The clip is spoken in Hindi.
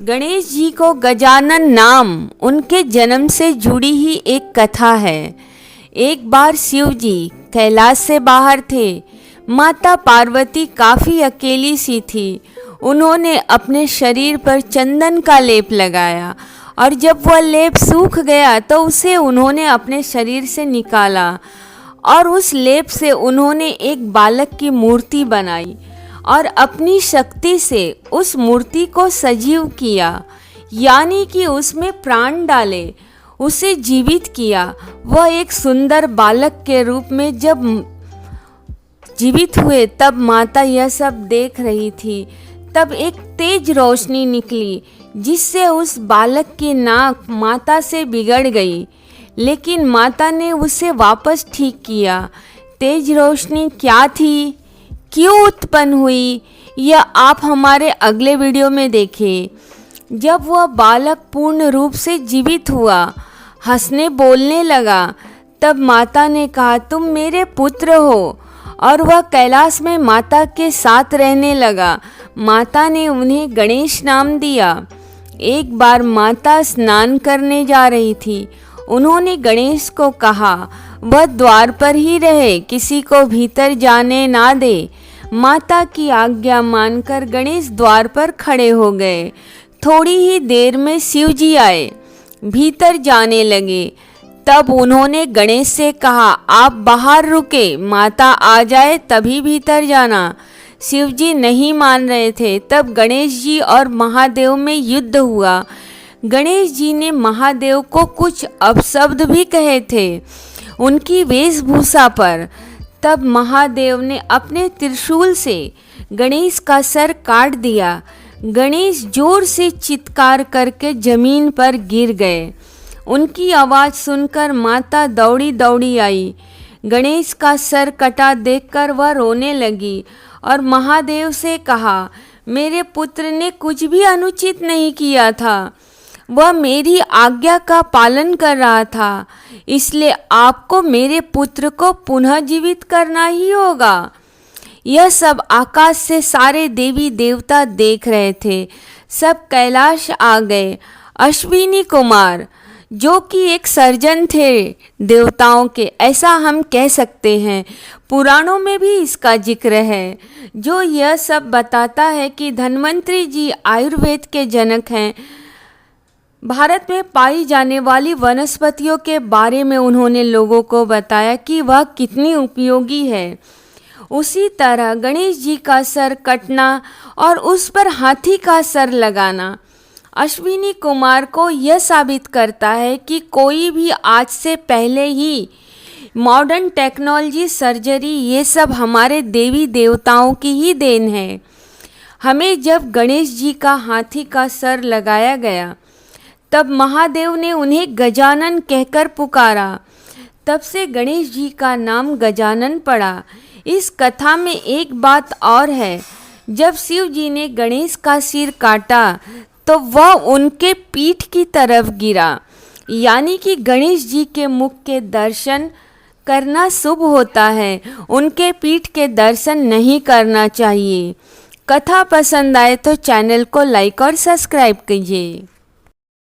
गणेश जी को गजानन नाम उनके जन्म से जुड़ी ही एक कथा है। एक बार शिव जी कैलाश से बाहर थे। माता पार्वती काफ़ी अकेली सी थी। उन्होंने अपने शरीर पर चंदन का लेप लगाया और जब वह लेप सूख गया तो उसे उन्होंने अपने शरीर से निकाला और उस लेप से उन्होंने एक बालक की मूर्ति बनाई और अपनी शक्ति से उस मूर्ति को सजीव किया, यानी कि उसमें प्राण डाले, उसे जीवित किया। वह एक सुंदर बालक के रूप में जब जीवित हुए तब माता यह सब देख रही थी। तब एक तेज रोशनी निकली जिससे उस बालक की नाक माता से बिगड़ गई, लेकिन माता ने उसे वापस ठीक किया। तेज रोशनी क्या थी, क्यों उत्पन्न हुई, यह आप हमारे अगले वीडियो में देखें। जब वह बालक पूर्ण रूप से जीवित हुआ, हंसने बोलने लगा, तब माता ने कहा, तुम मेरे पुत्र हो, और वह कैलाश में माता के साथ रहने लगा। माता ने उन्हें गणेश नाम दिया। एक बार माता स्नान करने जा रही थी। उन्होंने गणेश को कहा वह द्वार पर ही रहे, किसी को भीतर जाने ना दे। माता की आज्ञा मानकर गणेश द्वार पर खड़े हो गए। थोड़ी ही देर में शिव जी आए, भीतर जाने लगे। तब उन्होंने गणेश से कहा, आप बाहर रुके, माता आ जाए तभी भीतर जाना। शिव जी नहीं मान रहे थे। तब गणेश जी और महादेव में युद्ध हुआ। गणेश जी ने महादेव को कुछ अपशब्द भी कहे थे उनकी वेशभूषा पर। तब महादेव ने अपने त्रिशूल से गणेश का सर काट दिया। गणेश जोर से चित्कार करके जमीन पर गिर गए। उनकी आवाज़ सुनकर माता दौड़ी दौड़ी आई। गणेश का सर कटा देखकर वह रोने लगी और महादेव से कहा, मेरे पुत्र ने कुछ भी अनुचित नहीं किया था, वह मेरी आज्ञा का पालन कर रहा था, इसलिए आपको मेरे पुत्र को पुनः जीवित करना ही होगा। यह सब आकाश से सारे देवी देवता देख रहे थे। सब कैलाश आ गए। अश्विनी कुमार, जो कि एक सर्जन थे देवताओं के, ऐसा हम कह सकते हैं, पुराणों में भी इसका जिक्र है, जो यह सब बताता है कि धन्वंतरी जी आयुर्वेद के जनक हैं। भारत में पाई जाने वाली वनस्पतियों के बारे में उन्होंने लोगों को बताया कि वह कितनी उपयोगी है। उसी तरह गणेश जी का सर कटना और उस पर हाथी का सर लगाना अश्विनी कुमार को यह साबित करता है कि कोई भी आज से पहले ही मॉडर्न टेक्नोलॉजी, सर्जरी, ये सब हमारे देवी देवताओं की ही देन है। हमें जब गणेश जी का हाथी का सर लगाया गया तब महादेव ने उन्हें गजानन कहकर पुकारा। तब से गणेश जी का नाम गजानन पड़ा। इस कथा में एक बात और है, जब शिव जी ने गणेश का सिर काटा तो वह उनके पीठ की तरफ गिरा, यानी कि गणेश जी के मुख के दर्शन करना शुभ होता है, उनके पीठ के दर्शन नहीं करना चाहिए। कथा पसंद आए तो चैनल को लाइक और सब्सक्राइब कीजिए।